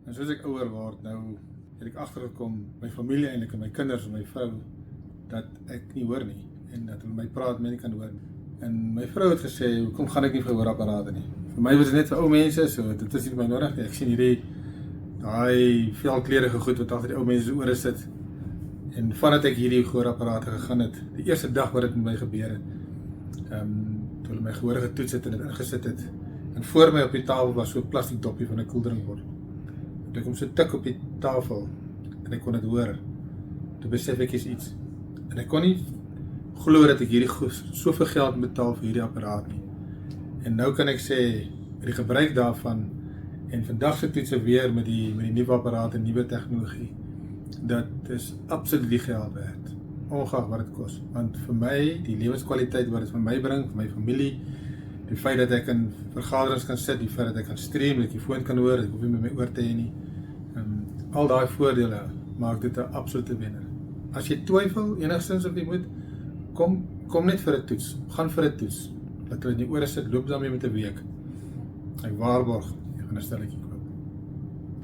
En soos ek ouer word, nou het ek agtergekom, my familie eintlik en my kinders en my vrou, dat ek nie hoor nie en dat hulle my praat, my nie kan hoor nie. En my vrou het gesê, hoekom gaan ek nie vir hoorapparate nie? Vir my was dit net vir ou mense, so dit is nie my nodig nie. Ek sien hierdie daai velkleurige goed wat agter die ou mense se ore sit. En vandat ek hierdie gehoorapparate gegaan het, die eerste dag wat dit met my gebeur het, toe hulle my gehoor getoets het en dit ingesit het, en voor my op die tafel was so 'n plastiek dopie van 'n koeldrinkbottel. Toe ek hom so tik op die tafel en ek kon dit hoor, toe besef ek iets. En ek kon nie glo dat ek hierdie soveel geld betaal vir hierdie apparaat nie. En nou kan ek sê, die gebruik daarvan en vandag se toetse weer met die nuwe apparaat en nuwe tegnologie, dat is absoluut die geld werd, ongeag wat dit kos. Want vir my, die lewenskwaliteit wat dit vir my bring, vir my familie, die feit dat ek in vergaderings kan sit, die feit dat ek kan stream, dat ek die foon kan hoor, dat ek hoef nie met my oor te hê nie. Al daai voordele maak dit 'n absolute wenner. As jy twyfel enigstens of jy moet, kom net vir 'n toets, gaan vir 'n toets. Laat hulle in die ore sit, loop daarmee met 'n week. Ek waarborg, jy gaan 'n stelletjie koop.